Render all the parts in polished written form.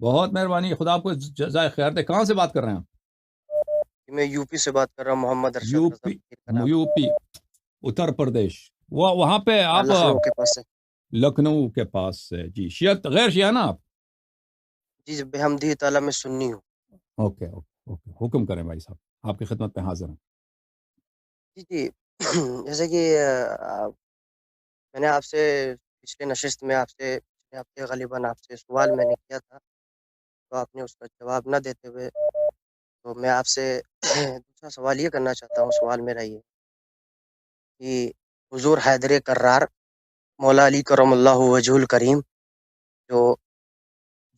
بہت مہربانی، خدا آپ کو جزائے خیر دے۔ کہاں سے بات کر رہے ہیں آپ؟ میں یو پی سے بات کر رہا ہوں، محمد ارشد یو رضا پی، فقیر کا نام یو پی اتر پردیش، وہاں پہ ہے، آپ لکھنؤ کے پاس سے۔ لکھنؤ کے پاس سے؟ جی، شیعہ غیر شیعہ نا آپ؟ جی بحمدہ تعالیٰ میں سنی ہوں۔ اوکے اوکے اوکے، حکم کریں بھائی صاحب، آپ کی خدمت پہ حاضر ہیں۔ جی جی جیسے کہ میں نے آپ سے پچھلے نشست میں آپ سے پچھلے ہفتے غالباً آپ سے سوال میں نے کیا تھا، تو آپ نے اس کا جواب نہ دیتے ہوئے، تو میں آپ سے دوسرا سوال یہ کرنا چاہتا ہوں۔ سوال میرا یہ کہ حضور حیدر کرار مولا علی کرم اللہ وجہ الکریم جو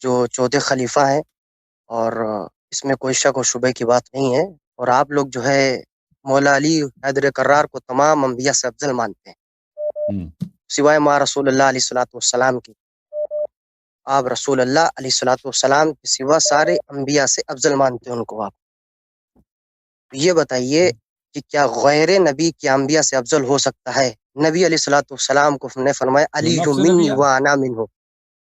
جو چوتھے خلیفہ ہیں، اور اس میں کوئی شک و شبہ کی بات نہیں ہے، اور آپ لوگ جو ہے مولا علی حیدر کرار کو تمام انبیاء سے افضل مانتے ہیں سوائے ما رسول اللہ علیہ الصلوۃ والسلام کی۔ آپ رسول اللہ علیہ الصلوۃ والسلام کے سوا سارے انبیاء سے افضل مانتے ہیں ان کو۔ آپ یہ بتائیے کہ کیا غیر نبی کے انبیاء سے افضل ہو سکتا ہے؟ نبی علیہ الصلوۃ والسلام کو نے فرمایا جو علی نفس نبی منی ہے، وانا منہ،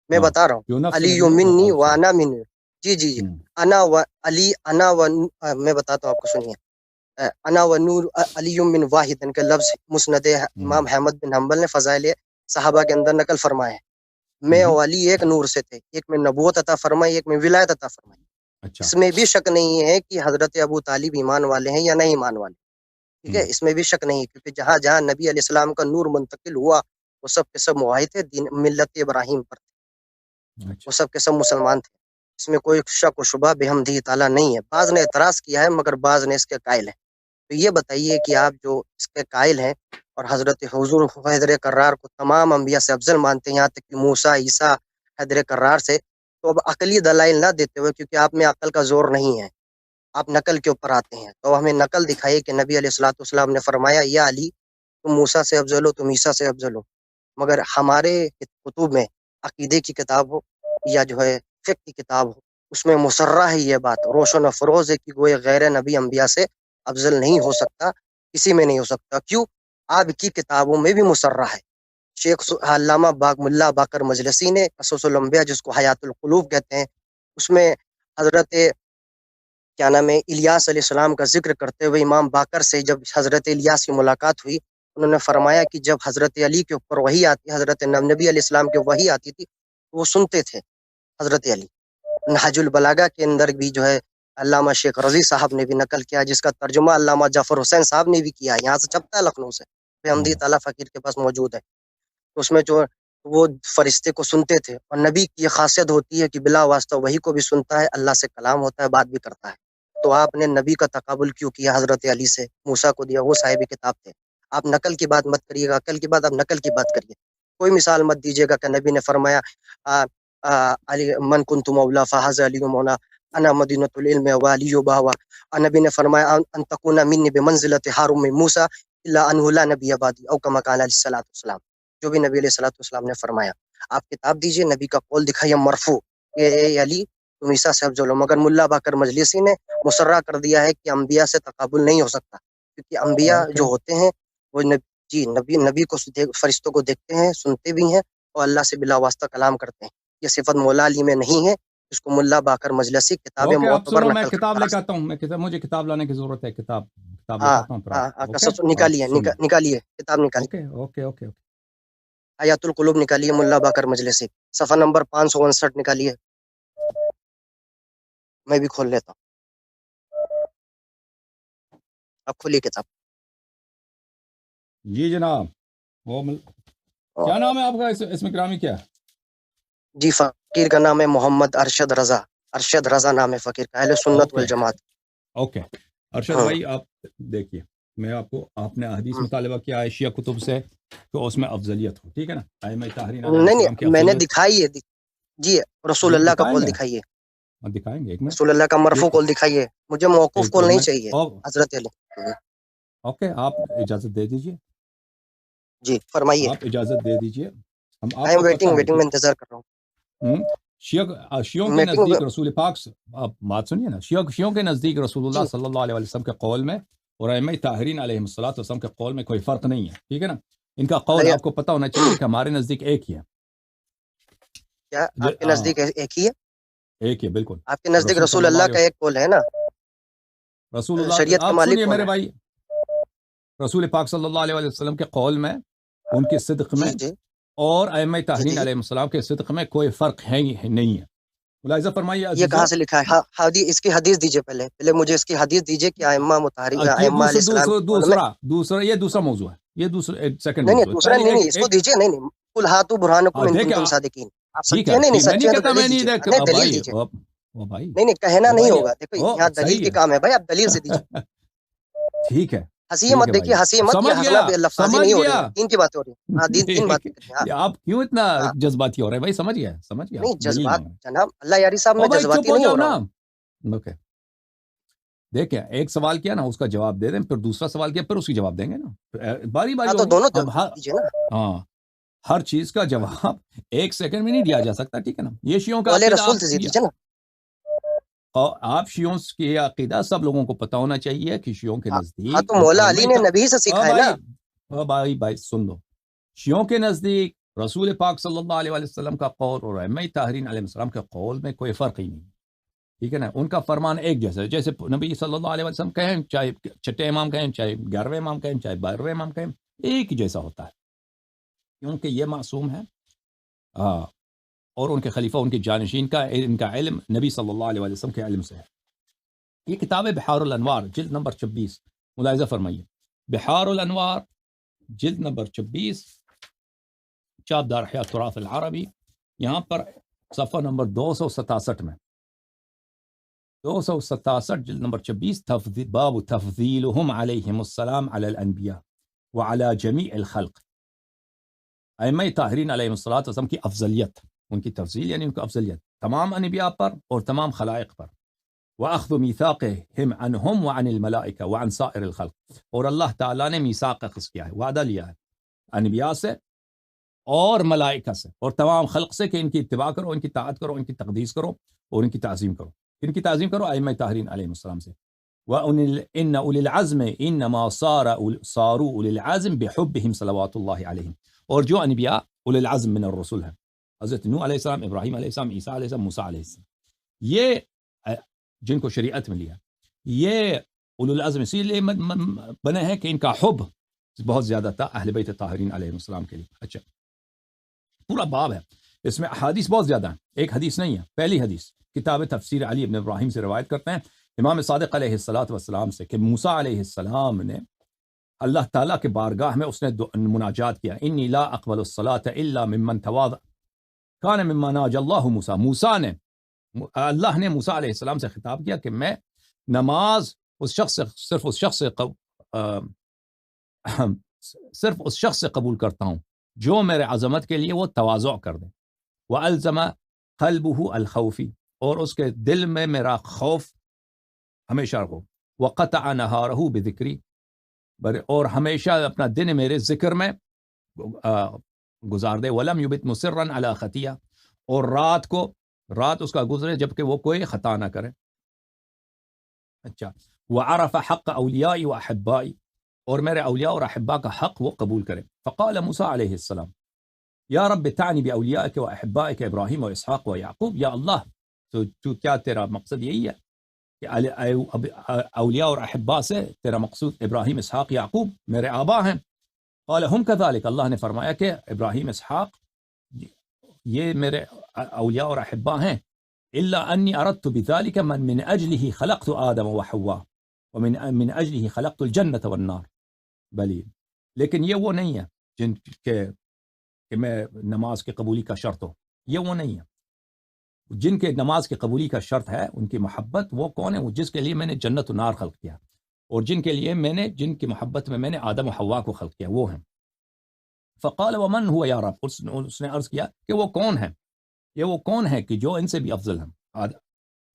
میں ہاں بتا رہا ہوں جو نفس علی نبی ہے وہ منی اچھا۔ وانا منہ۔ جی جی جی، انا و علی انا و میں بتاتا ہوں آپ کو، سنیے۔ انا و نور علی من واحد کے لفظ مسند امام احمد بن حنبل نے فضائل صحابہ کے اندر نقل فرمائے ہیں۔ میں اور علی ایک نور سے تھے، ایک میں نبوت عطا فرمائی، ایک میں ولایت عطا فرمائی۔ اچھا، اس میں بھی شک نہیں ہے کہ حضرت ابو طالب ایمان والے ہیں یا نہیں ایمان والے، ٹھیک ہے، اس میں بھی شک نہیں ہے، کیونکہ جہاں جہاں نبی علیہ السلام کا نور منتقل ہوا وہ سب کے سب معاہد تھے، دین ملت ابراہیم پر تھے، وہ اچھا، سب کے سب مسلمان تھے۔ اس میں کوئی شک و شبہ بحمدہ تعالیٰ نہیں ہے۔ بعض نے اعتراض کیا ہے مگر بعض نے اس کے قائل ہیں۔ تو یہ بتائیے کہ آپ جو اس کے قائل ہیں اور حضرت حضور حیدر کرار کو تمام انبیاء سے افضل مانتے ہیں، یہاں تک کہ موسیٰ، عیسیٰ حیدر کرار سے، تو اب عقلی دلائل نہ دیتے ہوئے، کیونکہ آپ میں عقل کا زور نہیں ہے، آپ نقل کے اوپر آتے ہیں، تو ہمیں نقل دکھائیے کہ نبی علیہ الصلوۃ والسلام نے فرمایا یا علی تم موسیٰ سے افضل ہو، تم عیسیٰ سے افضل ہو۔ مگر ہمارے کتب میں عقیدے کی کتاب ہو یا جو ہے فقہ کی کتاب ہو، اس میں مصرح ہے یہ بات روشن و فروز ہے کہ وہ غیر نبی انبیاء سے افضل نہیں ہو سکتا، کسی میں نہیں ہو سکتا۔ کیوں؟ آپ کی کتابوں میں بھی مصرح ہے۔ شیخ علامہ ملا باقر مجلسی نے قصص الانبیاء، جس کو حیات القلوب کہتے ہیں، اس میں حضرت کیا نام ہے الیاس علیہ السلام کا ذکر کرتے ہوئے امام باقر سے جب حضرت الیاس کی ملاقات ہوئی، انہوں نے فرمایا کہ جب حضرت علی کے اوپر وحی آتی، حضرت نبی علیہ السلام کے وحی آتی تھی تو وہ سنتے تھے حضرت علی۔ نہج البلاغہ کے اندر بھی جو ہے علامہ شیخ رضی صاحب نے بھی نقل کیا، جس کا ترجمہ علامہ جعفر حسین صاحب نے بھی کیا، یہاں سے چھپتا ہے لکھنؤ سے، بحمدہ تعالیٰ فقیر کے پاس موجود ہے۔ تو اس میں جو وہ فرشتے کو سنتے تھے، اور نبی کی یہ خاصیت ہوتی ہے کہ بلا واسطہ وحی کو بھی سنتا ہے، اللہ سے کلام ہوتا ہے، بات بھی کرتا ہے۔ تو آپ نے نبی کا تقابل کیوں کیا حضرت علی سے؟ موسیٰ کو دیا، وہ صاحب کتاب تھے۔ آپ نقل کی بات مت کریے گا، عقل کی بات، آپ نقل کی بات کریے۔ کوئی مثال مت دیجیے گا کہ نبی نے فرمایا علی من کنت مولا فہذا علی مولا، انا مدینۃ العلم وعلی باوا۔ نبی نے فرمایا ان تکون منی بمنزلۃ ہارون من موسیٰ الا انہ لا نبی بعدی، او کما قال علیہ الصلوۃ والسلام، جو بھی نبی علیہ الصلوۃ والسلام نے فرمایا۔ آپ کتاب دیجیے، نبی کا قول دکھائیے مرفوع، اے علی تم عیسیٰ سے افضل ہو۔ مگر ملا باقر مجلسی نے مصرح کر دیا ہے کہ انبیاء سے تقابل نہیں ہو سکتا، کیونکہ انبیاء جو ہوتے ہیں وہ نبی کو فرشتوں کو دیکھتے ہیں، سنتے بھی ہیں، اور اللہ سے بلا واسطہ کلام کرتے ہیں۔ یہ صفت مولا علی میں نہیں ہے، اس کو ملا باقر مجلسی کتاب اوکے، آپ معتبر سنو، میں نقل کتاب کرتا لے کے ہے۔ آتا ہوں، مجھے کتاب لانے کی ضرورت ہے، کتاب لے کے ہاں آتا ہوں پھر آپ، ہاں، اوکے قصص آپ نکالیے، سنیں۔ نکالیے کتاب نکالیے، اوکے اوکے اوکے اوکے، حیات القلوب نکالیے، ملا باقر مجلسی، صفحہ نمبر 559 نکالیے، میں بھی کھول لیتا ہوں، اب کھولیے کتاب۔ جی جناب، کیا نام ہے آپ کا؟ اس میں گرامی کیا ہے؟ جی فقیر کا نام ہے محمد ارشد رضا، ارشد رضا نام ہے فقیر کا، اہل سنت اوکے والجماعت۔ اوکے، ارشد ہاں بھائی آپ دیکھیے، میں آپ نے حدیث مطالبہ کیا ہے شیعہ کتب سے، تو اس میں افضلیت ہو، ٹھیک ہے نا، ائمہ طاہرین علیہ نہیں السلام کی نہیں، میں نے افضلیت۔ دکھائی ہے، جی رسول جی اللہ کا دکھائیں قول گے، دکھائیے، دکھائیں گے، ایک منٹ، رسول اللہ کا مرفوع ایک قول دکھائیے، مجھے موقوف قول نہیں منٹ، چاہیے حضرت علی۔ اوکے آپ اجازت دے دیجیے، جی فرمائیے، آپ اجازت دے دیجیے، آپ آئی ایم کو پتہ ویٹنگ ہے ویٹنگ، کہ میں انتظار کر رہا شیعوں ہوں، کے میٹنگ۔ نزدیک رسول پاک آپ بات سنیے نا، شیعوں کے نزدیک رسول جی اللہ صلی اللہ علیہ وسلم کے قول میں اور ائمہ طاہرین علیہ السلام کے قول میں کوئی فرق نہیں ہے، ٹھیک ہے نا، ان کا قول آپ کو پتہ ہونا چاہیے کہ ہمارے نزدیک ایک ہی ہے۔ کیا آپ کے نزدیک ایک ہی ہے؟ ایک ہے بالکل. آپ کے نزدیک رسول رسول صلی اللہ اللہ علیہ کا ایک قول ہے نا، رسول اللہ شریعت کے آپ مالک سنیے کون میرے ہے؟ بھائی، رسول پاک صلی اللہ علیہ وسلم کے قول میں، ان کے صدق میں، جی جی اور ائمہ جی طاہرین جی، علیہ السلام کے صدق میں کوئی فرق ہے ہی نہیں ہے. ملاحظہ فرمائیے یہ عزیزو. کہاں سے لکھا ہے؟ حدیث، اس کی حدیث دیجیے، پہلے مجھے اس کی حدیث دیجیے کہ ائمہ مطہرین، یہ ائمہ علیہ السلام کے قول میں. یہ دوسرا موضوع ہے. یہ دوسرا ایک سیکنڈ نہیں نہیں، موضوع ہے. دوسرا پہلے نہیں ایک نہیں، اس کو ایک دیجیے. نہیں نہیں، قل ہاتوا برہانکم ان دیکھیں کنتم صادقین. آپ ٹھیک سچے ہے، ہیں؟ نہیں نہیں، میں نہیں سچے ہیں تو کہتا، دلیل میں نہیں دیجیے. دیکھ نہیں، دلیل بھائی دیجیے. او بھائی نہیں نہیں، کہنا او نہیں بھائی ہوگا. دیکھو او یہاں دلیل صحیح کی کام ہے بھائی، آپ دلیل سے دیجیے. ہے. ٹھیک ہے ہنسی ٹھیک مت، ہے دیکھیے بھائی، ہنسی مت. یہ سمجھ ہنسنا گیا لفاظی سمجھ نہیں ہو رہی گیا. ہے، دین کی باتیں ہو رہی ہیں. ہاں، دین باتیں کرتے ہیں. ہاں آپ کیوں اتنا ہاں. جذباتی ہو رہے ہیں بھائی؟ سمجھ گیا نہیں، آپ دلیل جذبات مانگ رہے ہیں. جناب اللہ یاری صاحب، او میں بھائی چپ جذباتی ہو نہیں جاؤ ہو رہا نا. ہوں. اوکے دیکھیں، ایک سوال کیا نا، اس کا جواب دے دیں، پھر دوسرا سوال کیا، پھر اس کی جواب دیں گے نا، باری باری ہاں تو ہوگی. دونوں اب دیجیے نا. ہاں ہر چیز کا جواب ایک سیکنڈ میں نہیں دیا جا سکتا. ٹھیک ہے نا. یہ شیعوں کا قول عقیدہ رسول سے دیجیے نا. آپ شیعوں کی عقیدہ سب لوگوں کو پتا ہونا چاہیے کہ شیعوں کے ہاں نزدیک تو مولا علی نے ائمہ نبی سے سیکھا ہے نا. بھائی سن لو. شیعوں کے نزدیک رسول پاک صلی اللہ علیہ وسلم کا قول اور ائمہ طاہرین علیہ السلام کے قول میں کوئی فرق ہی نہیں. ٹھیک ہے نا. ان کا فرمان ایک جیسا ہے. جیسے نبی صلی اللہ علیہ وسلم کہیں، چاہے چھٹے امام کہیں، چاہے 11ویں امام کہیں، چاہے 12ویں امام کہیں، ایک ہی جیسا ہوتا ہے، کیونکہ یہ معصوم ہے. اور ان کے خلیفہ، ان کے جانشین کا ان کا علم نبی صلی اللہ علیہ وسلم کے علم سے ہے. یہ کتاب ہے بحار الانوار، جلد نمبر 26. ملاحظہ فرمائیے، بحار الانوار جلد نمبر 26، چاپ دار احیاء التراث العربی. یہاں پر صفحہ نمبر 267 میں، 267 جلد نمبر 26، باب تفضیلهم علیہم السلام علی الانبیاء وعلی جمیع الخلق. ائمہ طاہرین علیہ السلام کی افضلیت، ان کی تفضیل یعنی ان کی افضلیت تمام انبیاء پر اور تمام خلائق پر. وَأَخْذُ مِيثَاقِهِمْ عَنْهُمْ وَعَنِ الْمَلَائِكَةِ وَعَنْ سَائِرِ الْخَلْقِ. اور اللہ تعالیٰ نے میثاق اخذ کیا ہے، وعدہ لیا ہے انبیاء سے اور ملائکہ سے اور تمام خلق سے کہ ان کی اتباع کرو، ان کی طاعت کرو، ان کی تقدیس کرو اور ان کی تعظیم کرو. ان کی تعظیم کرو ائمہ طاہرین علیہ السلام سے. وَإِنَّ أُولِي الْعَزْمِ إِنَّمَا صَارُوا أُولِي الْعَزْمِ بِحُبِّهِمْ صلوات اللہ علیہم. اور جو انبیاء اولی العزم من الرسل ہیں، حضرت نوح علیہ السلام، ابراہیم علیہ السلام، عیسیٰ علیہ السلام، موسیٰ علیہ السلام، یہ جن کو شریعت میں لیا، یہ اولو العزم اسی لیے بنے ہیں کہ ان کا حب بہت زیادہ تھا اہل بیت طاہرین علیہ السلام کے لیے. اچھا، پورا باب ہے، اس میں احادیث بہت زیادہ ہیں، ایک حدیث نہیں ہے. پہلی حدیث کتاب تفسیر علی ابن ابراہیم سے روایت کرتے ہیں امام صادق علیہ السلام سے کہ موسیٰ علیہ السلام نے اللہ تعالیٰ کے بارگاہ میں اس نے مناجات کیا، انی لا اقبل الصلاة الا ممن تواضع کان مما ناجى اللہ موسیٰ. موسیٰ نے، اللہ نے موسیٰ علیہ السلام سے خطاب کیا کہ میں نماز صرف اس شخص سے قبول کرتا ہوں جو میرے عظمت کے لیے وہ تواضع کر دے. وَأَلْزَمَ قَلْبُهُ الْخَوْفِ، اور اس کے دل میں میرا خوف ہمیشہ ہو. وَقَطَعَ نَهَارَهُ بِذِكْرِي، اور ہمیشہ اپنا دن میرے ذکر میں گزار دے. وَلَمْ يُبِتْ مُصِرًّا عَلَى خَطِيَّةٍ، اور رات اس کا گزرے جبکہ وہ کوئی خطا نہ کرے. اچھا، وَعَرَفَ حَقَّ أَوْلِيَائِي وَأَحِبَّائِي، اور میرے اولیاء اور احباء کا حق وہ قبول کرے. فقال موسیٰ علیہ السلام یا رب تعنی بأولیائک و احبائک ابراہیم و اسحاق و یعقوب. یا اللہ، تو کیا تیرا مقصد یہی ہے کہ اولیاء اور احباء سے تیرا مقصود ابراہیم، اسحاق، یعقوب میرے آبا ہیں؟ قال ہم کذالک، اللہ نے فرمایا کہ ابراہیم، اسحاق یہ میرے اولیاء اور احباء ہیں. الا انی اردت بذلک من اجلہ خلقت آدم و حوا ومن اجلہ خلقت الجنۃ والنار. بلی، لیکن یہ وہ نہیں ہے جن کہ میں نماز کی قبولی کا شرط ہو، یہ وہ نہیں ہے. جن کے نماز کی قبولی کا شرط ہے ان کی محبت، وہ کون ہے؟ وہ جس کے لیے میں نے جنت و نار خلق کیا، اور جن کے لیے جن کی محبت میں نے آدم و حوا کو خلق کیا، وہ ہیں. فقال ومن هو یا رب، اس نے عرض کیا کہ وہ کون ہے، یہ وہ کون ہے کہ جو ان سے بھی افضل ہیں؟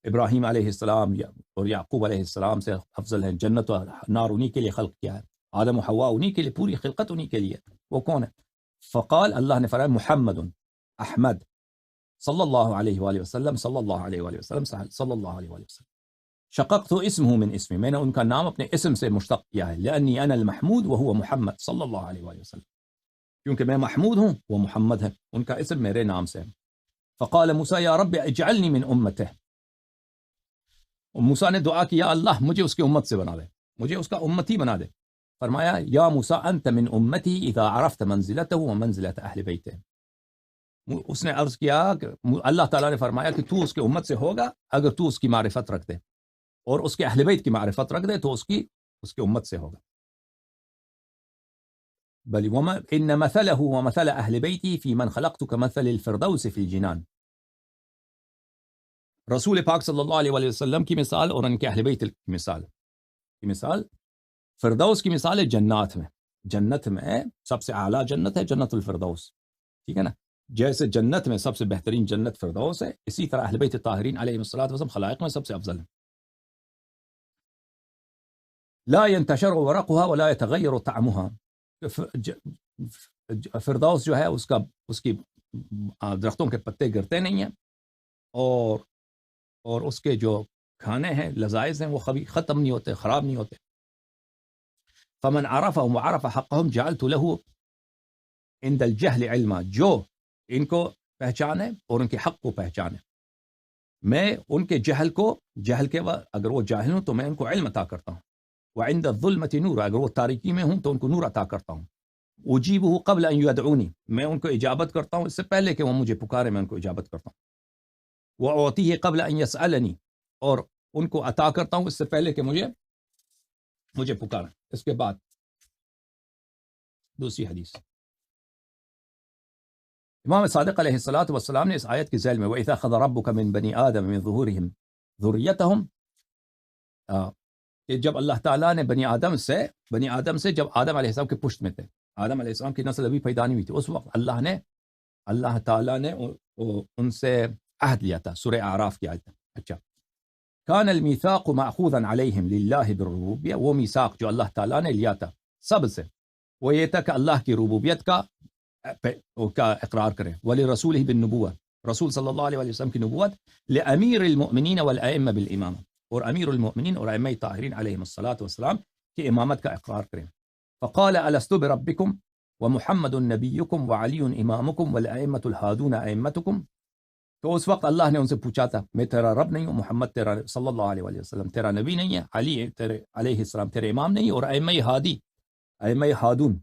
ابراہیم علیہ السلام اور یعقوب علیہ السلام سے افضل ہیں. جنت و نار انہی کے لیے خلق کیا ہے، آدم و حوا انہی کے لیے، پوری خلقت انہی کے لیے. وہ کون ہے؟ فقال، اللہ نے فرمایا محمد احمد صلی اللہ علیہ وآلہ وسلم، صلی اللہ علیہ وآلہ وسلم، صلی اللہ علیہ وآلہ وسلم. شققت اسمہ من اسمی، میں نے ان کا نام اپنے اسم سے مشتق کیا ہے. لأنی انا المحمود وهو محمد صلی اللہ علیہ وآلہ وسلم، کیونکہ میں محمود ہوں وہ محمد ہے، ان کا اسم میرے نام سے ہے. فقال موسیٰ یا رب اجعلنی من امتہ، موسیٰ نے دعا کی یا اللہ مجھے اس کی امت سے بنا دے، مجھے اس کا امتی بنا دے. فرمایا یا موسیٰ انت من امتی اذا عرفت منزلته ومنزلت اہل بیتہ. اس نے عرض کیا کہ اللہ تعالیٰ نے فرمایا کہ تو اس کے امت سے ہوگا اگر تو اس کی معرفت رکھ دے، اور اس کے اہل بیت کی معرفت رکھ دے تو اس کے امت سے ہوگا. بل ان مثله ومثل اہل بیتی فی من خلقت کمثل الفردوس فی الجنان. رسول پاک صلی اللہ علیہ وسلم کی مثال اور ان کے اہل بیت کی مثال فردوس کی مثال ہے جنات میں. جنت میں سب سے اعلیٰ جنت ہے جنت الفردوس، ٹھیک ہے نا. جیسے جنت میں سب سے بہترین جنت فردوس ہے، اسی طرح اہل بیت طاہرین علیہم الصلوۃ والسلام خلائق میں سب سے افضل ہیں. لا ينتشر ورقها ولا يتغير طعمها. فردوس جو ہے اس کی درختوں کے پتے گرتے نہیں ہیں، اور اس کے جو کھانے ہیں لذائذ ہیں وہ کبھی ختم نہیں ہوتے، خراب نہیں ہوتے. فمن عرفهم وعرف حقهم جعلت له عند الجهل علما. جو ان کو پہچانے اور ان کے حق کو پہچانے، میں ان کے جہل کے اگر وہ جاہل ہوں تو میں ان کو علم عطا کرتا ہوں. وعند الظلمة نور، اگر وہ تاریکی میں ہوں تو ان کو نور عطا کرتا ہوں. اجیبه قبل ان يدعوني، میں ان کو اجابت کرتا ہوں اس سے پہلے کہ وہ مجھے پکارے، میں ان کو اجابت کرتا ہوں. واعطيه قبل ان يسألني، اور ان کو عطا کرتا ہوں اس سے پہلے کہ مجھے پکارے. اس کے بعد دوسری حدیث، امام صادق علیہ الصلوۃ والسلام نے اس آیت کی ذیل میں وَإِذَا أَخَذَ رَبُّكَ مِن بَنِي آدَمَ مِن ظُهُورِهِمْ ذُرِّيَّتَهُمْ، کہ جب اللہ تعالیٰ نے بنی آدم سے جب آدم علیہ السلام کے پشت میں تھے، آدم علیہ السلام کی نسل ابھی پیدا نہیں ہوئی تھی، اس وقت اللہ تعالیٰ نے ان سے عہد لیا تھا. سورہ اعراف کی آیت ہے. اچھا، کان المیثاق ماخوذا علیہم للہ بالربوبیہ، وہ میثاق جو اللہ تعالیٰ نے لیا تھا سب سے، وہ یہ تھا کہ اللہ کی ربوبیت کا اقرار کریں. ولرسولہ بالنبوہ، رسول صلی اللہ علیہ وسلم کی نبوت. لامیر المؤمنین والائمہ بالامامہ، اور امیر المؤمنین اور ائمہ طاہرین علیہم الصلاۃ والسلام کی امامت کا اقرار کریں. فقال الست بربکم ومحمد نبیکم وعلی امامکم والائمۃ الہادون ائمتکم. تو اس وقت اللہ نے ان سے پوچھا تھا میں تیرا رب نہیں ہوں، محمد تیرا صلی اللہ علیہ وسلم تیرا نبی نہیں ہے، علی تیرے علیہ السلام تیرے امام نہیں، اور ائمہ ہادون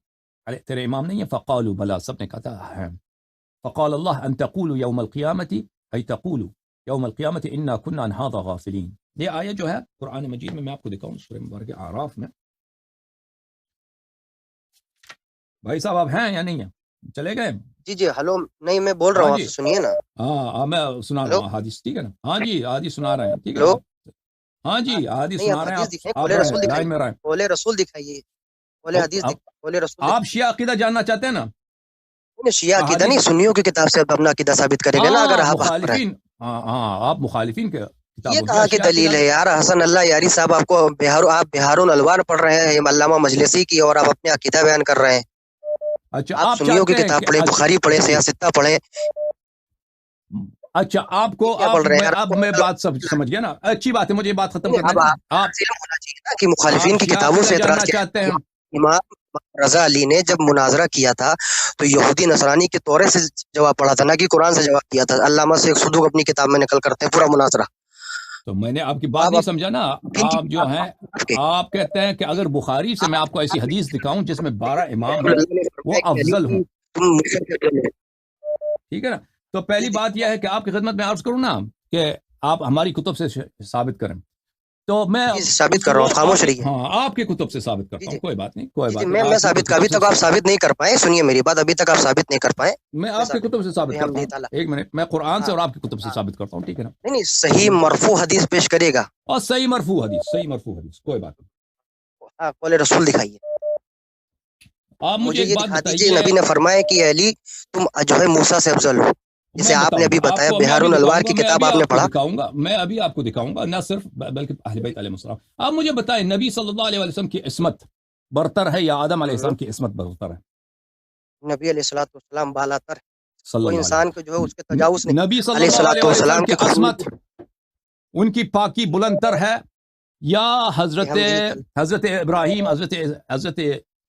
تیرے امام نہیں ہے. فقالوا بلا، سب نے کہا تھا ہاں. فقال اللہ ان تقولوا یوم القیامت، ای تقولوا یوم القیامت انا كنا عن هذا غافلین. یہ آیت جو ہے قرآن مجید میں آپ کو دکھاؤں، سورہ مبارکہ اعراف میں. بھائی صاحب آپ ہیں یا نہیں ہیں؟ چلے گئے؟ جی ہلو، نہیں میں بول رہا ہوں، آپ سنیے نا. ہاں میں سنا رہا ہوں حدیث، ٹھیک ہے نا. ہاں جی حدیث سنا رہے ہیں، ٹھیک ہے. ہاں جی حدیث سنا رہے ہیں، آپ لائن میں رہیں. بولے رسول دکھائیے، بولے حدیث، بولے رسول. آپ شیعہ عقیدہ جاننا چاہتے ہیں نا؟ شیعہ عقیدہ نہیں، سنیوں کی کتاب سے اپنا عقیدہ ثابت کریں گے نا. اگر آپ مخالفین، ہاں آپ مخالفین کے یہ کہاں کی دلیل ہے یار؟ حسن اللہ یاری صاحب، آپ کو آپ بہار الانوار پڑھ رہے ہیں علامہ مجلسی کی، اور آپ اپنے عقیدہ بیان کر رہے ہیں. اچھا آپ سنیوں کی کتاب پڑھیں، بخاری پڑھیں، سیاستہ پڑھیں. اچھا آپ کو اب میں بات سمجھ گیا نا. اچھی بات ہے، مجھے بات ختم کرنا ہے. آپ ہونا چاہیے نا کہ مخالفین کی کتابوں سے اعتراض چاہتے ہیں. امام رضا علی نے جب مناظرہ کیا تھا تو یہودی نصرانی کے طورے سے جواب پڑھا تھا، نہ کہ قرآن سے جواب دیا تھا. علامہ شیخ صدوق اپنی کتاب میں نقل کرتے ہیں پورا مناظرہ. تو میں نے آپ کی بات نہیں سمجھا نا. آپ جو ہیں آپ کہتے ہیں کہ اگر بخاری سے میں آپ کو ایسی حدیث دکھاؤں جس میں 12 امام ہیں وہ افضل ہوں، ٹھیک ہے نا. تو پہلی بات یہ ہے کہ آپ کی خدمت میں عرض کروں نا کہ آپ ہماری کتب سے ثابت کریں. تو میں ثابت کر رہا ہوں، خاموش رہیے. ہاں آپ کی کتب سے ثابت کرتا ہوں، کوئی بات نہیں، کوئی بات نہیں. میں ثابت ابھی تک آپ ثابت نہیں کر پائے، سنیے میری بات، ابھی تک آپ ثابت نہیں کر پائے. میں آپ کی کتب سے ثابت کرتا ہوں. ایک منٹ، میں قرآن سے اور آپ کی کتب سے ثابت کرتا ہوں، ٹھیک ہے نا. نہیں صحیح مرفوع حدیث پیش کرے گا. اور صحیح مرفوع حدیث کوئی بات نہیں. ہاں قول رسول دکھائیے. آپ مجھے یہ دکھا دیجیے نبی نے فرمایا کہ علی تم جو ہے موسیٰ سے افضل ہو، جسے آپ نے ابھی بتایا. بہار الانوار کی کتاب آپ نے پڑھا. میں ابھی آپ کو دکھاؤں گا، نہ صرف بلکہ اہل بیت علیہ السلام. آپ مجھے بتائیں نبی صلی اللہ علیہ وسلم کی عصمت برتر ہے یا آدم علیہ السلام کی عصمت برتر ہے؟ نبی علیہ الصلوۃ والسلام بالاتر ہے. کوئی انسان کو جو ہے اس کے تجاوز نہیں. نبی صلی اللہ علیہ وسلم کی عصمت، ان کی پاکی بلند تر ہے یا حضرت ابراہیم، حضرت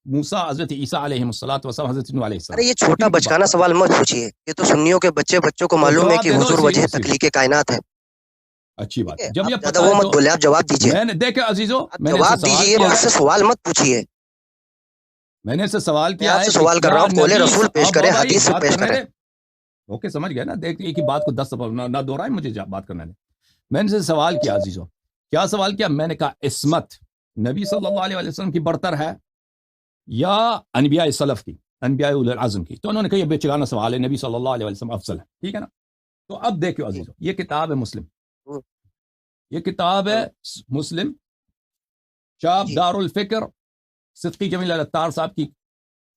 موسیٰ، حضرت عیسیٰ علیہ السلام، حضرت نوح علیہ السلام. ارے یہ چھوٹا بچکانا سوال مت پوچھیے، یہ تو سنیوں کے بچوں کو معلوم ہے کہ حضور وجہ تخلیق کائنات ہے. اچھی بات ہے. جب یہ زیادہ وہ مت بولے، آپ جواب دیجیے. میں نے دیکھے عزیزو، جواب دیجیے، مجھ سے سوال مت پوچھیے. میں نے سے سوال کیا ہے، سوال کر رہا ہوں، بولے رسول پیش کرے، حدیث سے پیش کرے. اوکے سمجھ گیا نا. دیکھ ایک ہی بات کو 10 نہ دہرائیں، مجھے بات کرنا ہے. میں نے سے سوال کیا عزیزو، کیا سوال کیا؟ میں نے کہا عصمت نبی صلی اللہ علیہ وسلم کی برتر ہے یا انبیاء سلف کی، انبیاء اولی العزم کی؟ تو انہوں نے کہا یہ بیچگانہ سوال ہے، نبی صلی اللہ علیہ وسلم افضل ہے. ٹھیک ہے نا. تو اب دیکھو عزیزو، یہ کتاب ہے مسلم، یہ کتاب ہے مسلم، چاپ دار الفکر، صدقی جمیل الاتار صاحب کی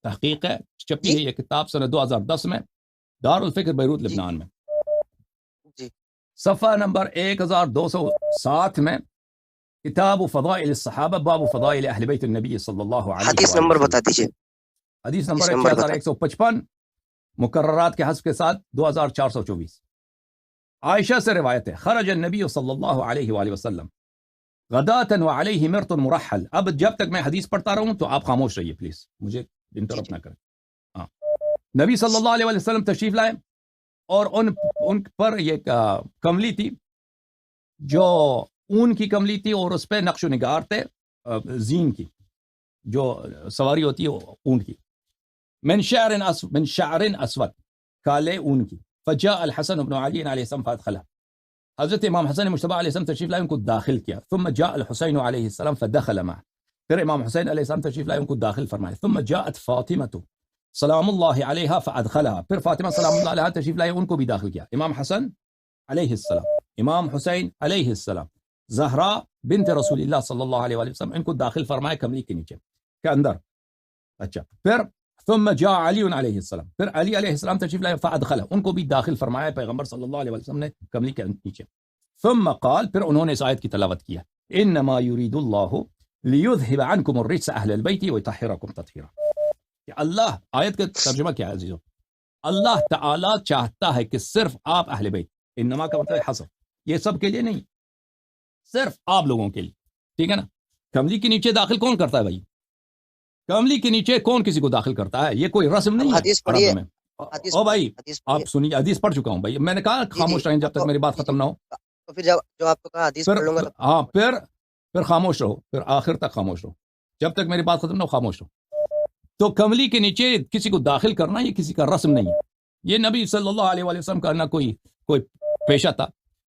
تحقیق ہے، چھپی ہے یہ کتاب سنہ 2010 میں، دار الفکر بیروت لبنان میں. صفحہ نمبر 1207 میں، کتاب فضائل الصحابہ باب فضائل اہل بیت النبی صلی اللہ علیہ وسلم. حدیث نمبر بتا دیجیے. حدیث نمبر 6155 مکررات کے حذف کے ساتھ 2424. عائشہ سے روایت ہے، خرج النبی صلی اللہ علیہ وآلہ وسلم غداة وعلیہ مرط مرحل. اب جب تک میں حدیث پڑھتا رہوں تو آپ خاموش رہیے پلیز، مجھے انٹرپٹ نہ کریں. نبی صلی اللہ علیہ وآلہ وسلم تشریف لائے اور ان پر یہ کملی تھی جو اون کی کملی تھی، اور اس پہ نقش و نگار تھے زین کی، جو سواری ہوتی ہے اون کی، من شعر اسود، کالے اون کی. فجاء الحسن بن علی علیہ السلام فادخلہ. حضرت امام حسن مجتبی علیہ السلام تشریف لائے، ان کو داخل کیا. ثم جاء الحسین علیہ السلام فدخل معه. پھر امام حسین علیہ السلام تشریف لائے، ان کو داخل فرمائے. ثم جاءت فاطمہ سلام اللہ علیہا فادخلها. پھر فاطمہ سلام اللہ علیہا تشریف لائے، ان کو بھی داخل کیا. امام حسن علیہ السلام، امام حسین علیہ السلام، زہرا بنت رسول اللہ صلی اللہ علیہ وسلم، ان کو داخل فرمائے کملی کے نیچے کے اندر. اچھا، پھر ثم جاء علی علیہ السلام، پھر علی علیہ السلام تشریف لائے، فادخلہ، ان کو بھی داخل فرمایا پیغمبر صلی اللہ علیہ وسلم نے کملی کے نیچے. ثم قال، پھر انہوں نے اس آیت کی تلاوت کیا، انما یرید اللہ لیذهب عنکم الرجس اہل البیت ویطہرکم تطہیرا. کہ اللہ، آیت کا ترجمہ کیا ہے عزیزو؟ اللہ تعالی چاہتا ہے کہ صرف آپ اہل بیت، انما کا مطلب حصر، یہ سب کے لیے نہیں، صرف آپ لوگوں کے لیے. ٹھیک ہے نا. کملی کے نیچے داخل کون کرتا ہے بھائی؟ کملی کے نیچے کون کسی کو داخل کرتا ہے؟ یہ کوئی رسم نہیں ہے. حدیث پڑھیے. او بھائی آپ سنیے، حدیث پڑھ چکا ہوں بھائی، میں نے کہا خاموش رہیں جب تک میری بات ختم نہ ہو. تو پھر جو آپ کو کہا حدیث پڑھ لوں گا. ہاں، پھر خاموش رہو، پھر آخر تک خاموش رہو، جب تک میری بات ختم نہ ہو خاموش رہو. تو کملی کے نیچے کسی کو داخل کرنا یہ کسی کا رسم نہیں ہے. یہ نبی صلی اللہ علیہ وسلم کا نہ کوئی پیشہ تھا،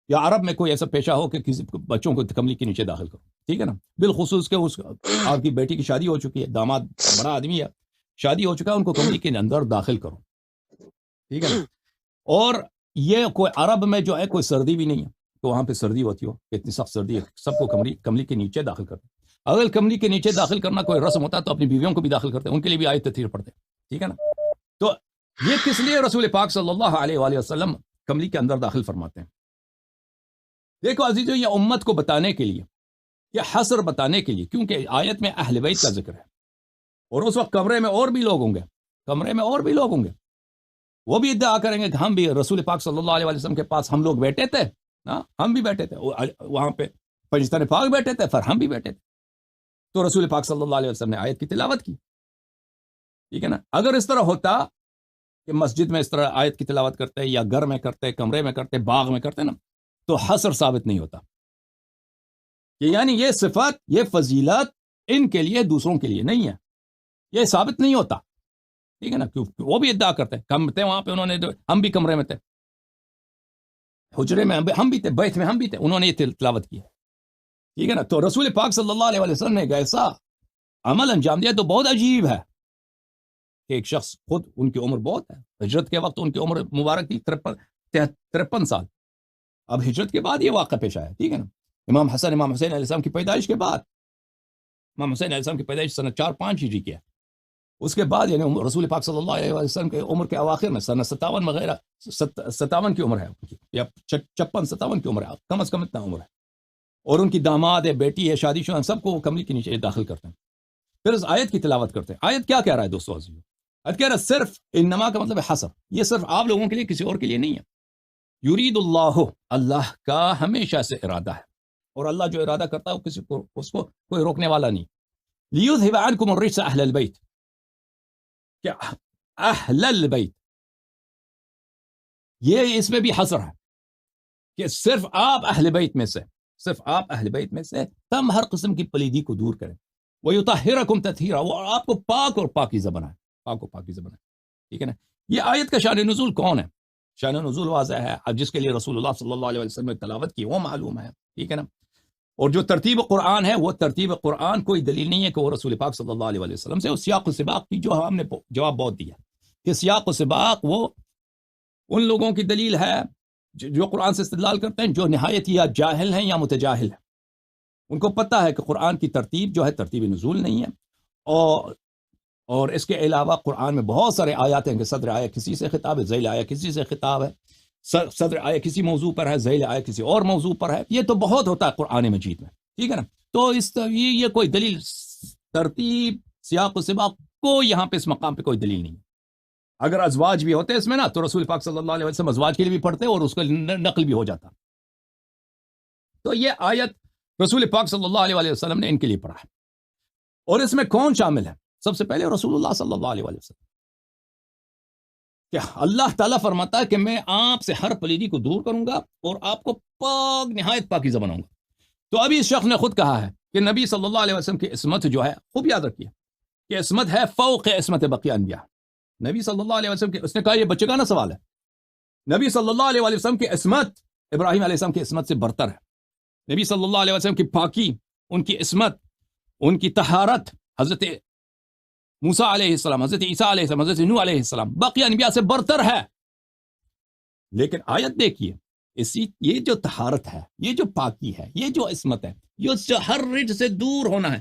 یا عرب میں کوئی ایسا پیشہ ہو کہ کسی بچوں کو کملی کے نیچے داخل کرو. ٹھیک ہے نا. بالخصوص کہ آپ کی بیٹی کی شادی ہو چکی ہے، داماد بڑا آدمی ہے، شادی ہو چکا ہے، ان کو کملی کے اندر داخل کرو. ٹھیک ہے نا. اور یہ کوئی عرب میں جو ہے کوئی سردی بھی نہیں ہے تو وہاں پہ سردی ہوتی ہو، اتنی سخت سردی ہے، سب کو کملی کے نیچے داخل کرتے. اگر کملی کے نیچے داخل کرنا کوئی رسم ہوتا تو اپنی بیویوں کو بھی داخل کرتے، ان کے لیے بھی آیت تطہیر پڑھتے. ٹھیک ہے نا. تو یہ کس لیے رسول پاک صلی اللہ علیہ وآلہ وسلم کملی کے اندر داخل فرماتے ہیں؟ دیکھو عزیزو، یہ امت کو بتانے کے لیے، یہ حصر بتانے کے لیے، کیونکہ آیت میں اہل بیت کا ذکر ہے، اور اس وقت کمرے میں اور بھی لوگ ہوں گے، وہ بھی ادعا کریں گے کہ ہم بھی رسول پاک صلی اللہ علیہ وسلم کے پاس ہم لوگ بیٹھے تھے، ہم بھی بیٹھے تھے وہاں پہ، پاکستان پاک بیٹھے تھے، پھر ہم بھی بیٹھے تھے. تو رسول پاک صلی اللہ علیہ وسلم نے آیت کی تلاوت کی. ٹھیک ہے نا. اگر اس طرح ہوتا کہ مسجد میں اس طرح آیت کی تلاوت کرتے، یا گھر میں کرتے، کمرے میں کرتے، باغ میں کرتے نا، تو حصر ثابت نہیں ہوتا. یعنی یہ صفات، یہ فضیلت ان کے لیے دوسروں کے لیے نہیں ہے، یہ ثابت نہیں ہوتا. ٹھیک ہے نا. کیونکہ وہ بھی ادعا کرتے ہم تھے وہاں پہ، انہوں نے، ہم بھی کمرے میں تھے، حجرے میں ہم بھی تھے، بیت میں ہم بھی تھے، انہوں نے یہ تلاوت کی. ٹھیک ہے نا. تو رسول پاک صلی اللہ علیہ وسلم نے ایک ایسا عمل انجام دیا تو بہت عجیب ہے کہ ایک شخص، خود ان کی عمر بہت ہے، ہجرت کے وقت ان کی عمر مبارک تھی 53 سال. اب ہجرت کے بعد یہ واقعہ پیش آیا. ٹھیک ہے نا. امام حسین علیہ السلام کی پیدائش کے بعد، امام حسین علیہ السلام کی پیدائش سنہ 4-5 ہجری کی ہے. اس کے بعد یعنی رسول پاک صلی اللہ علیہ وسلم کے عمر کے اواخر میں سنہ 57 وغیرہ 57 کی عمر ہے ان کی، یا 56-57 کی عمر ہے، کم از کم اتنا عمر ہے. اور ان کی داماد ہے، بیٹی ہے، شادی شدہ، سب کو کملی کے نیچے داخل کرتے ہیں. پھر اس آیت کی تلاوت کرتے ہیں. آیت کیا کہہ رہا ہے دوستو عزیزو؟ آیت کہہ رہا ہے صرف انما کا مطلب ہے حصر، یہ صرف آپ لوگوں کے لیے، کسی اور کے لیے نہیں ہے. یرید اللہ، اللہ کا ہمیشہ سے ارادہ ہے، اور اللہ جو ارادہ کرتا ہے وہ کسی کو، اس کو کوئی روکنے والا نہیں. لیذهب عنکم الرجس اہل البیت، کہ اہل البیت، یہ اس میں بھی حصر ہے کہ صرف آپ اہل بیت میں سے، صرف آپ اہل بیت میں سے تم ہر قسم کی پلیدی کو دور کریں، وَيُطَهِّرَكُمْ تَطْهِيرًا، وہ آپ کو پاک اور پاکیزہ بنائے، پاک و پاکیزہ بنائے. ٹھیک ہے نا. یہ آیت کا شان نزول کون ہے؟ شان نزول واضح ہے، اب جس کے لیے رسول اللہ صلی اللہ علیہ وسلم نے تلاوت کی وہ معلوم ہے. ٹھیک ہے نا. اور جو ترتیب قرآن ہے، وہ ترتیب قرآن کوئی دلیل نہیں ہے کہ وہ رسول پاک صلی اللہ علیہ وسلم سے. اس سیاق و سباق کی جو ہم نے جواب بہت دیا کہ سیاق و سباق وہ ان لوگوں کی دلیل ہے جو قرآن سے استدلال کرتے ہیں، جو نہایت یا جاہل ہیں یا متجاہل ہیں. ان کو پتہ ہے کہ قرآن کی ترتیب جو ہے ترتیب نزول نہیں ہے، اور اس کے علاوہ قرآن میں بہت سارے آیات ہیں کہ صدر آیا کسی سے خطاب ہے، ذیل آیا کسی سے خطاب ہے، صدر آیا کسی موضوع پر ہے، ذیل آیا کسی اور موضوع پر ہے. یہ تو بہت ہوتا ہے قرآن مجید میں. ٹھیک ہے نا. تو یہ کوئی دلیل ترتیب سیاق و سباق کو یہاں پہ اس مقام پہ کوئی دلیل نہیں ہے. اگر ازواج بھی ہوتے اس میں نا تو رسول پاک صلی اللہ علیہ وسلم ازواج کے لیے بھی پڑھتے اور اس کا نقل بھی ہو جاتا. تو یہ آیت رسول پاک صلی اللہ علیہ وسلم نے ان کے لیے پڑھا ہے. اور اس میں کون شامل ہے؟ سب سے پہلے رسول اللہ صلی اللہ علیہ وسلم. کہ اللہ تعالیٰ فرماتا ہے کہ میں آپ سے ہر پلیدی کو دور کروں گا اور آپ کو پاک نہایت پاکیزہ بناؤں گا. تو ابھی اس شخص نے خود کہا ہے کہ نبی صلی اللہ علیہ وسلم کی عصمت جو ہے، خوب یاد رکھیے کہ عصمت ہے فوق عصمت بقیہ انبیاء. نبی صلی اللہ علیہ وسلم کی، اس نے کہا یہ بچے کا نا سوال ہے، نبی صلی اللہ علیہ وسلم کی عصمت ابراہیم علیہ السلام کی عصمت سے برتر ہے. نبی صلی اللہ علیہ وسلم کی پاکی، ان کی عصمت، ان کی طہارت حضرت موسیٰ علیہ السلام، حضرت عیسیٰ علیہ السلام، حضرت نوح علیہ السلام باقی انبیاء سے برتر ہے. لیکن آیت دیکھیے، یہ جو طہارت ہے، یہ جو پاکی ہے، یہ جو عصمت ہے، یہ ہر رجس سے دور ہونا ہے،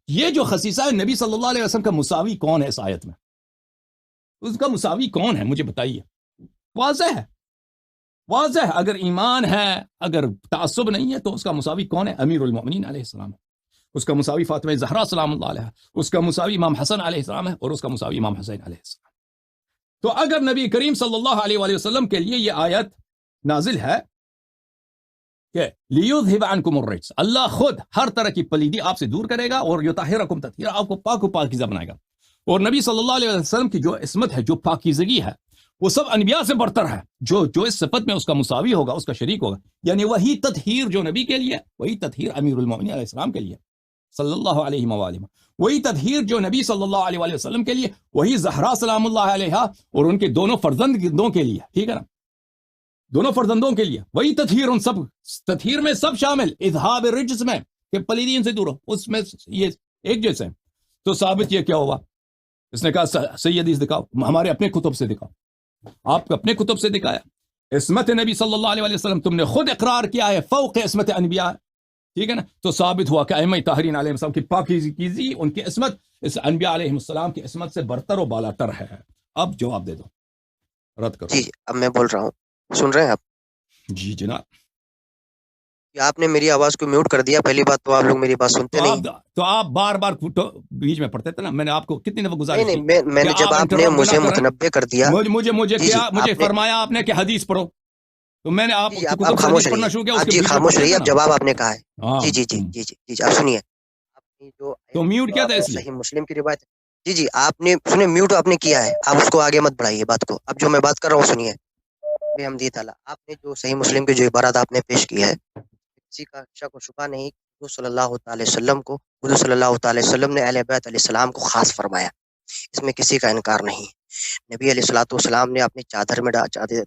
یہ جو خصیصہ ہے، نبی صلی اللہ علیہ وسلم کا مساوی کون ہے اس آیت میں؟ اس کا مساوی کون ہے مجھے بتائیے. واضح ہے، واضح ہے. اگر ایمان ہے، اگر تعصب نہیں ہے، تو اس کا مساوی کون ہے؟ امیر المؤمنین علیہ السلام ہے. اس کا مساوی فاطمہ زہرا سلام اللہ علیہ، اس کا مساوی امام حسن علیہ السلام ہے، اور اس کا مساوی امام حسین علیہ السلام. تو اگر نبی کریم صلی اللہ علیہ وآلہ وسلم کے لیے یہ آیت نازل ہے کہ لیذھب عنکم الرجس، اللہ خود ہر طرح کی پلیدی آپ سے دور کرے گا اور یطہرکم تطہیرا، آپ کو پاک و پاکیزہ بنائے گا. اور نبی صلی اللہ علیہ وسلم کی جو عصمت ہے، جو پاکیزگی ہے، وہ سب انبیاء سے برتر ہے. جو اس صفت میں اس کا مساوی ہوگا، اس کا شریک ہوگا، یعنی وہی تطہیر جو نبی کے لیے، وہی تطہیر امیر المؤمنین علیہ السلام کے لیے صلی اللہ علیہ وآلہ، وہی تطہیر جو نبی صلی اللہ علیہ وآلہ وسلم کے لیے، وہی زہرا سلام اللہ علیہ اور ان کے دونوں فرزندوں کے لیے. ٹھیک ہے نا. دونوں فرزندوں کے لیے وہی تطہیر، ان سب تطہیر میں سب شامل، اذہاب الرجس میں کہ پلیدی ان سے دور ہو، اس میں یہ ایک جیسے ہیں. تو ثابت یہ کیا ہوا؟ اس نے کہا صحیح حدیث دکھاؤ، ہمارے اپنے کتب سے دکھاؤ. آپ اپنے کتب سے دکھایا. عصمت نبی صلی اللہ علیہ وسلم تم نے خود اقرار کیا ہے فوق عصمت انبیاء. ٹھیک ہے نا. تو ثابت ہوا کہ ائمہ طاہرین علیہ السلام کی پاکیزگی، ان کی عصمت اس انبیاء علیہ السلام کی عصمت سے برتر و بالاتر ہے. اب جواب دے دو، رد کرو. جی اب میں بول رہا ہوں، سن رہے ہیں آپ؟ جی جناب. آپ نے میری آواز کو میوٹ کر دیا. پہلی بات تو آپ لوگ میری بات سنتے نہیں. تو آپ بار بار بیچ میں پڑھتے تھے نا. میں نے آپ کو کتنی دفعہ گزارش کی؟ نہیں، میں نے جب آپ نے مجھے متنبع کر دیا، مجھے فرمایا آپ نے کہ حدیث پڑھو، تو میں نے آپ خاموش پڑھنا شروع کیا. جی خاموش رہیے، اب جواب آپ نے کہا ہے. جی جی جی جی جی آپ سنیے. تو میوٹ کیا تھا اس لیے؟ صحیح مسلم کی روایت. جی جی آپ نے سنے، میوٹ آپ نے کیا ہے، آپ اس کو آگے مت بڑھائیے بات کو. اب جو میں بات کر رہا ہوں سنیے. بحمدی تعالیٰ آپ نے جو صحیح مسلم کی جو عبارات آپ نے پیش کی ہے، کسی کا شک و شبہ نہیں. حضور صلی اللہ تعالی وسلم کو، حضور صلی اللہ تعالی وسلم نے اہل بیت علیہ السلام کو خاص فرمایا، اس میں کسی کا انکار نہیں. نبی علیہ الصلوۃ والسلام نے اپنی چادر میں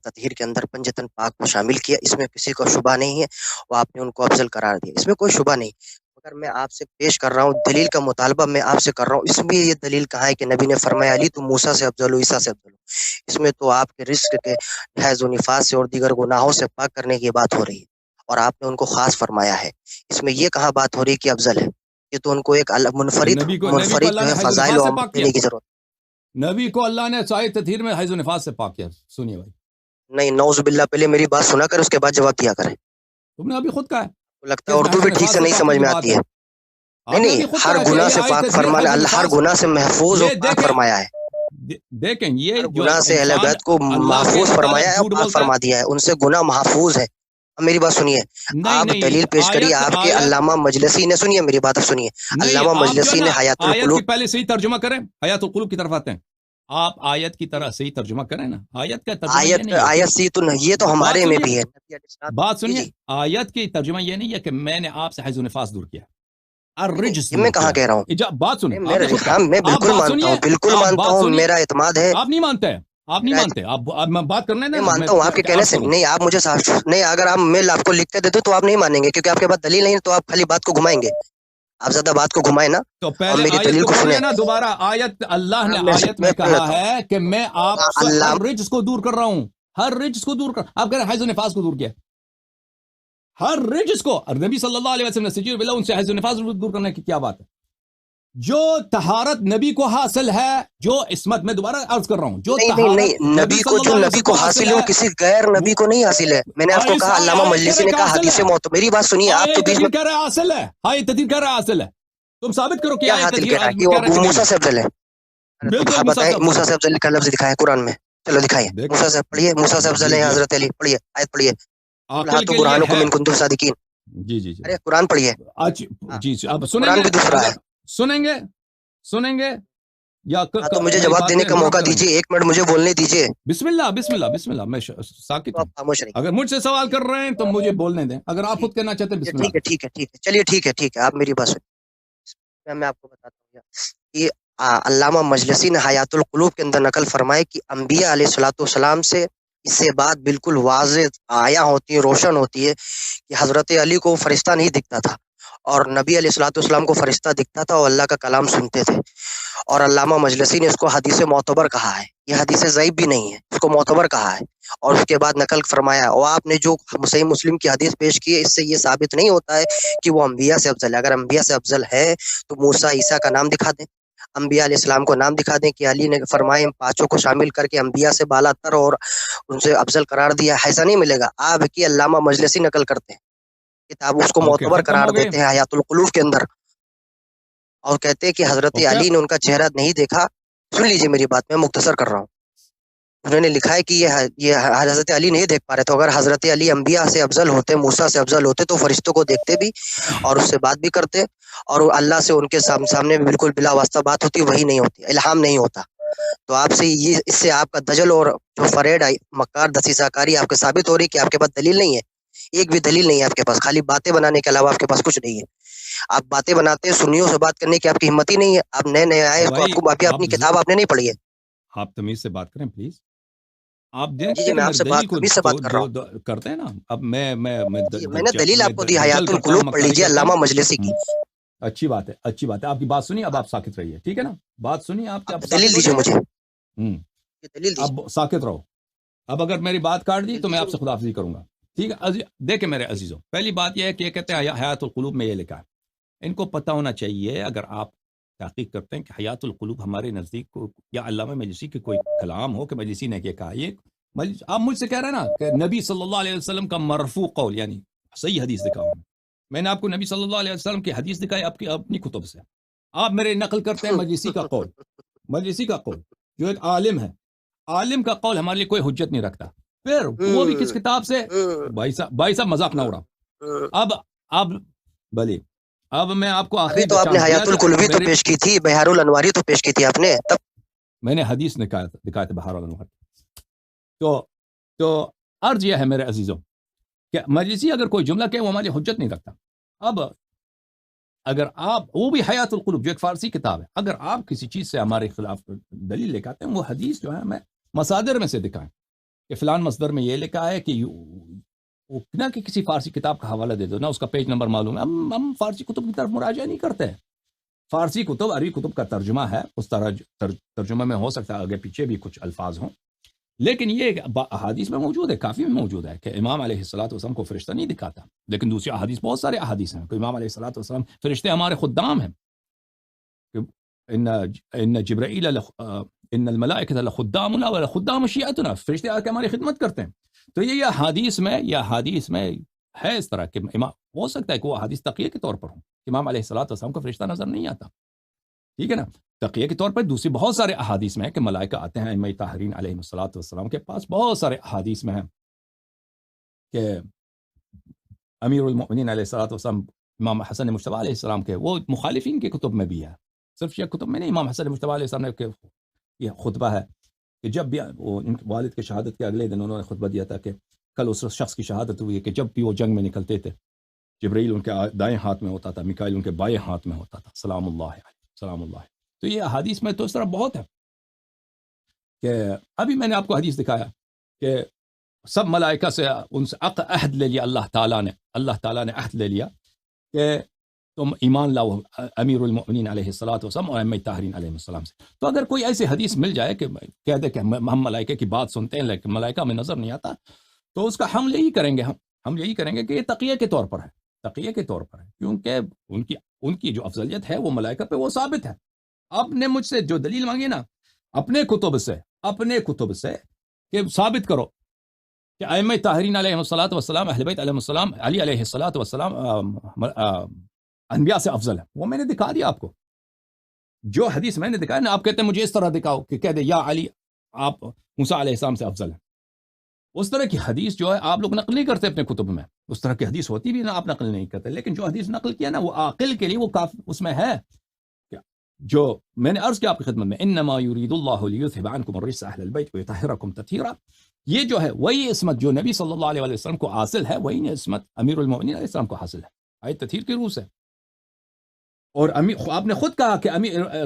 تطہیر کے اندر پنجتن پاک کو شامل کیا، اس میں کسی کو شبہ نہیں ہے، وہ آپ نے ان کو افضل قرار دیا، اس میں کوئی شبہ نہیں. مگر میں آپ سے پیش کر رہا ہوں دلیل کا مطالبہ، میں آپ سے کر رہا ہوں. اس میں یہ دلیل کہاں ہے کہ نبی نے فرمایا علی تو موسیٰ سے افضل ہو، عیسیٰ سے افضل ہو؟ اس میں تو آپ کے رزق کے حیض و نفاس سے اور دیگر گناہوں سے پاک کرنے کی بات ہو رہی ہے، اور آپ نے ان کو خاص فرمایا ہے. اس میں یہ کہاں بات ہو رہی کہ افضل ہے؟ یہ تو ان کو ایک منفرد فضائل و دینے کی ضرورت. نبی کو اللہ نے سائے تطہیر میں حیض و نفاس سے پاک کیا. سنیے بھائی. نہیں نعوذ باللہ، پہلے میری بات سنا کر اس کے بعد جواب دیا کریں. تم نے ابھی خود کہا ہے. لگتا ہے اردو بھی ٹھیک سے نہیں سمجھ میں آتی ہے. نہیں، ہر گناہ سے پاک فرمانا، اللہ ہر گناہ سے محفوظ اور پاک فرمایا ہے. دیکھیں یہ گناہ سے اہل بیت کو محفوظ فرمایا ہے، پاک فرما دیا ہے، ان سے گناہ محفوظ ہے. میری بات سنیے، آپ دلیل پیش کریے. آپ کے علامہ مجلسی نے، سنیے میری بات اب سنیے، علامہ مجلسی نے حیات القلوب. پہلے صحیح ترجمہ کریں، حیات القلوب کی طرف آتے ہیں. آپ آیت کی طرح صحیح ترجمہ کریں نا. آیت کا ترجمہ یہ آیت نہیں ہے آیت سی تو یہ تو ہمارے میں بھی ہے. بات جی سنیے, جی آیت کی ترجمہ یہ نہیں ہے کہ میں نے آپ سے حیض و نفاس دور کیا, الرجس یہ میں دور کہاں کیا. کہہ رہا ہوں. بات سنیں, میں آپ نے خود کہا. ہاں میں آپ بالکل بات مانتا سنیے, ہوں, بالکل آپ مانتا بات ہوں, سنیے. میرا اعتماد ہے. آپ نہیں مانتے, آپ نہیں میرا مانتے. آپ میں بات کرنے میں دیں نا, مانتا ہوں آپ کے کہنے سے. کروں. نہیں آپ مجھے نہیں, اگر آپ میں آپ کو لکھ کے دے دوں تو آپ نہیں مانیں گے, کیونکہ آپ کے پاس دلیل نہیں ہے, تو آپ خالی بات کو گھمائیں گے. آپ زیادہ بات کو گھمائیں نا, تو اور پہلے میری آیت دلیل کو کو سنیں. پڑھیے نا دوبارہ. آیت اللہ نے آیت میں میں پڑھ کہا لیتا ہوں. ہے کہ میں آپ سے اللہ ہر رجس کو دور کر رہا ہوں, ہر رجس کو دور کر. آپ کہہ رہے ہیں حیض و نفاس کو دور کیا, ہر رجس کو. اور نبی صلی اللہ علیہ وسلم نے سجیر بلا ان سے حیض و نفاس دور کرنے کی کیا بات ہے. جو طہارت نبی کو حاصل ہے, جو عصمت, میں دوبارہ عرض کر رہا ہوں, جو نہیں نہیں طہارت نہیں, نبی صلی جو اللہ علیہ نبی وسلم کو کو حاصل ہو ہے, کسی غیر نبی کو نہیں حاصل ہے. میں نے آپ کو کہا علامہ مجلسی نے کہا حدیث موت. میری بات سنیے, آپ تو بیچ میں کہہ رہے ہیں حاصل ہے, تدیر کہہ رہے ہیں حاصل ہے. تم ثابت کرو کہ کیا آیت حاصل تدیر کہہ رہا ہے کہ وہ کہہ رہے کہ موسیٰ نہیں سے افضل ہے. ہے. تو بالکل بتائیں, مصدق. موسیٰ سے افضل کا لفظ دکھائے قرآن میں. چلو دکھائیے, دیکھ, موسیٰ سے پڑھیے, موسیٰ سے افضل جی ہے جی, حضرت علی. پڑھیے آیت پڑھیے. عقل تو کے لیے برہانکم ہے. ان کنتم صادقین. جی جی جی, ارے قرآن پڑھیے. جی جی. اب سنیں قرآن گے, بھی دوسرا ہے. اگر سنیں گے یا تو مجھے میری جواب بات دینے پہ کا غور موقع کریں گے. دیجیے, 1 منٹ مجھے بولنے دیجیے. بسم اللہ بسم اللہ بسم اللہ, میں ساکت تو ہوں. آپ خاموش رہیے. اگر مجھ سے سوال کر رہے ہیں تو مجھے بولنے دیں, اگر آپ خود کہنا چاہتے ہیں بسم ٹھیک اللہ. ہے ٹھیک ہے ٹھیک ہے, چلیے ٹھیک ہے, آپ میری بات سنیے. میں آپ کو بتاتا ہوں کہ علامہ مجلسی نے حیات القلوب کے اندر نقل فرمائے کہ انبیاء علیہ الصلوۃ والسلام سے اس سے بات بالکل واضح آیا ہوتی ہے, روشن ہوتی ہے کہ حضرت علی کو فرشتہ نہیں دکھتا تھا, اور نبی علیہ الصلوۃ والسلام کو فرشتہ دکھتا تھا, اور اللہ کا کلام سنتے تھے. اور علامہ مجلسی نے اس کو حدیث معتبر کہا ہے. یہ حدیث ضعیف بھی نہیں ہے, اس کو معتبر کہا ہے. اور اس کے بعد نقل فرمایا, اور آپ نے جو صحیح مسلم کی حدیث پیش کی ہے, اس سے یہ ثابت نہیں ہوتا ہے کہ وہ انبیاء سے افضل ہے. اگر انبیاء سے افضل ہے تو موسیٰ عیسیٰ کا نام دکھا دیں, انبیاء علیہ السلام کو نام دکھا دیں کہ علی نے فرمائے ان پانچوں کو شامل کر کے انبیاء سے بالا تر اور ان سے افضل قرار دیا. ایسا نہیں ملے گا. آپ کی علامہ مجلسی نقل کرتے ہیں کتاب, اس کو اوکے, معتبر ختم قرار ہو گئی. دیتے ہیں حیات القلوب کے اندر, اور کہتے ہیں کہ حضرت اوکے, علی نے ان کا چہرہ نہیں دیکھا. سن لیجیے میری بات, میں مختصر کر رہا ہوں. انہوں نے لکھا ہے کہ یہ حضرت علی نہیں دیکھ پا رہے. تو اگر حضرت علی انبیاء سے افضل ہوتے, موسیٰ سے افضل ہوتے, تو فرشتوں کو دیکھتے بھی اور اس سے بات بھی کرتے, اور اللہ سے ان کے سامنے بھی بالکل بلا واسطہ بات ہوتی, وہی نہیں ہوتی, الہام نہیں ہوتا. تو آپ سے یہ, اس سے آپ کا دجل اور جو فریڈ مکار دسیسہ کاری آپ کے ثابت ہو رہی کہ آپ کے پاس دلیل نہیں ہے. ایک بھی دلیل نہیں ہے آپ کے پاس, خالی باتیں بنانے کے علاوہ آپ کے پاس کچھ نہیں ہے. آپ باتیں بناتے ہیں, سنیوں سے بات کرنے کی آپ کی ہمت ہی نہیں ہے. آپ نئے آئے تو آپ کو اپنی کتاب آپ نے نہیں پڑھی ہے. آپ تمیز سے بات کریں پلیز. آپ دیکھتے جی کہ میں آپ میرے سے دلیل کو تمیز سے بات کر رہا ہوں. جو کرتے ہیں نا, اب میں میں نے دلیل آپ کو دی, دجل حیات کرتا ہوں, القلوب پڑھ مکاری لیجیے کرتا ہوں. علامہ مجلسی کی. اچھی بات ہے, اچھی بات ہے. آپ کی بات سنی, اب آپ ساکت رہیے, ٹھیک ہے نا. بات سنی آپ کے, اب دلیل ساکت ہو دیجیے جائیں مجھے, گے. دلیل دیجیے. اب ساکت رہو. اب اگر میری بات کاٹ دی تو میں آپ سے خداحافظی کروں گا, ٹھیک ہے. دیکھیں میرے عزیزوں, پہلی بات یہ ہے کہ یہ کہتے ہیں حیات القلوب میں یہ لکھا ہے. ان کو پتہ ہونا چاہیے, اگر آپ تحقیق کرتے ہیں کہ حیات القلوب ہمارے نزدیک کو یا علامہ مجلسی کے کوئی کلام ہو کہ مجلسی نے یہ کہا, یہ آپ مجھ سے کہہ رہے ہیں نا کہ نبی صلی اللہ علیہ وسلم کا مرفوع قول, یعنی صحیح حدیث دکھاؤں. میں نے آپ کو نبی صلی اللہ علیہ وسلم کی حدیث دکھائی آپ کی اپنی کتب سے. آپ میرے نقل کرتے ہیں مجلسی کا قول. مجلسی کا قول جو ایک عالم ہے, عالم کا قول ہمارے لیے کوئی حجت نہیں رکھتا. پھر وہ بھی کس کتاب سے, بھائی صاحب مذاق نہ اڑا. اب بھلے اب میں آپ کو ابھی آخری تو آپ نے چانس دیا حیات کہ القلوبی تو پیش کی تھی, بہار الانواری تو پیش کی تھی آپ نے, تب میں نے حدیث دکھایا تھا بہار الانوار. تو عرض یہ ہے میرے عزیزوں کہ مجلسی اگر کوئی جملہ کہ وہ ہماری حجت نہیں رکھتا. اب اگر آپ, وہ بھی حیات القلوب جو ایک فارسی کتاب ہے, اگر آپ کسی چیز سے ہمارے خلاف دلیل لے کے آتے ہیں, وہ حدیث جو ہے ہمیں مصادر میں سے دکھائیں کہ فلان مصدر میں یہ لکھا ہے کہ نہ کہ کسی فارسی کتاب کا حوالہ دے دو, نہ اس کا پیج نمبر معلوم ہے. ہم فارسی کتب کی طرف مراجعہ نہیں کرتے ہیں. فارسی کتب, عربی کتب کا ترجمہ ہے, اس طرح ترجمہ میں ہو سکتا ہے آگے پیچھے بھی کچھ الفاظ ہوں, لیکن یہ احادیث میں موجود ہے, کافی میں موجود ہے کہ امام علیہ الصلوۃ والسلام کو فرشتہ نہیں دکھاتا. لیکن دوسری احادیث, بہت سارے احادیث ہیں کہ امام علیہ الصلوۃ والسلام فرشتے ہمارے خدام ہیں. ان جبرائیل ان الملائکۃ لخدامنا ولخدام شیعتنا, فرشتے آ کے ہماری خدمت کرتے ہیں. تو یہ حدیث میں ہے اس طرح کہ امام, ہو سکتا ہے کہ وہ حدیث تقیہ کے طور پر ہوں, امام علیہ الصلوۃ والسلام کو فرشتہ نظر نہیں آتا, ٹھیک ہے نا. تقیہ کے طور پر دوسری بہت سارے احادیث میں ہے کہ ملائکہ آتے ہیں ائمہ طاہرین علیہ الصلوۃ والسلام کے پاس. بہت سارے احادیث میں ہیں کہ امیر المؤمنین علیہ الصلوۃ والسلام امام حسن مجتبی علیہ السلام کے, وہ مخالفین کے کتب میں بھی ہے, صرف یہ کتب میں نہیں. امام حسن مجتبی علیہ السلام نے یہ خطبہ ہے کہ جب بھی وہ ان والد کے شہادت کے اگلے دن انہوں نے خطبہ دیا تھا کہ کل اس شخص کی شہادت ہوئی ہے کہ جب بھی وہ جنگ میں نکلتے تھے جبرائیل ان کے دائیں ہاتھ میں ہوتا تھا، میکائیل ان کے بائیں ہاتھ میں ہوتا تھا، سلام اللہ علیہ سلام اللہ علیہ۔ تو یہ حدیث میں تو اس طرح بہت ہے کہ ابھی میں نے آپ کو حدیث دکھایا کہ سب ملائکہ سے ان سے عہد لے لیا اللہ تعالیٰ نے عہد لے لیا کہ تم ایمان لاؤ امیر المؤمنین علیہ الصلوۃ والسلام اور ائمہ طاہرین علیہ السلام سے۔ تو اگر کوئی ایسی حدیث مل جائے کہ کہہ دے کہ ہم ملائکہ کی بات سنتے ہیں لیکن ملائکہ میں نظر نہیں آتا، تو اس کا ہم یہی کریں گے، ہم یہی کریں گے کہ یہ تقیہ کے طور پر ہے، تقیہ کے طور پر ہے، کیونکہ ان کی جو افضلیت ہے وہ ملائکہ پہ وہ ثابت ہے۔ آپ نے مجھ سے جو دلیل مانگی نا اپنے کتب سے کہ ثابت کرو کہ ائمہ طاہرین علیہ الصلوۃ والسلام، اہل بیت علیہ السلام، علی علیہ الصلوۃ والسلام انبیاء سے افضل ہے، وہ میں نے دکھا دیا آپ کو۔ جو حدیث میں نے دکھایا نا، آپ کہتے ہیں مجھے اس طرح دکھاؤ کہ کہہ دے یا علی آپ موسیٰ علیہ السلام سے افضل ہیں، اس طرح کی حدیث جو ہے آپ لوگ نقل نہیں کرتے اپنے کتب میں، اس طرح کی حدیث ہوتی بھی نا آپ نقل نہیں کرتے، لیکن جو حدیث نقل کیا نا وہ عاقل کے لیے وہ کافی اس میں ہے۔ جو میں نے عرض کیا آپ کی خدمت میں، انما یرید اللہ لیذھب عنکم الرجس اہل البیت ویطہرکم تطہیرا، یہ جو ہے وہی عصمت جو نبی صلی اللہ علیہ وسلم کو حاصل ہے، وہی عصمت امیر المؤمنین علیہ السلام کو حاصل ہے، آیت تطہیر کی روح سے۔ اور آپ نے خود کہا کہ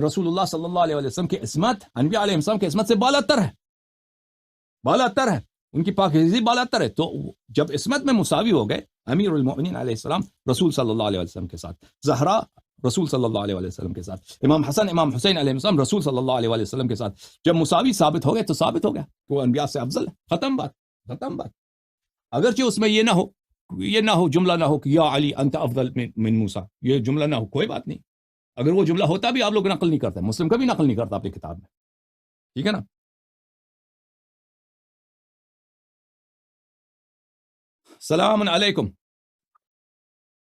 رسول اللہ صلی اللہ علیہ وسلم کی عصمت انبیاء علیہ السلام کی عصمت سے بالاتر ہے، ان کی پاکیزگی بالاتر ہے۔ تو جب عصمت میں مساوی ہو گئے امیر المؤمنین علیہ السلام رسول صلی اللہ علیہ وسلم کے ساتھ، زہرا رسول صلی اللہ علیہ وسلم کے ساتھ، امام حسن امام حسین علیہ السلام رسول صلی اللہ علیہ وسلم کے ساتھ، جب مساوی ثابت ہو گئے تو ثابت ہو گیا کہ وہ انبیاء سے افضل ہے، ختم بات۔ اگرچہ اس میں یہ نہ ہو جملہ نہ ہو کہ یا علی انت افضل من موسیٰ، یہ جملہ نہ ہو، کوئی بات نہیں، اگر وہ جملہ ہوتا بھی آپ لوگ نقل نہیں کرتے، مسلم کا بھی نقل نہیں کرتا اپنی کتاب میں، ٹھیک ہے نا۔ السلام علیکم،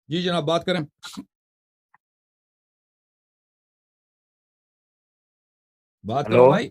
جی جناب بات کریں۔ بات کرو بھائی۔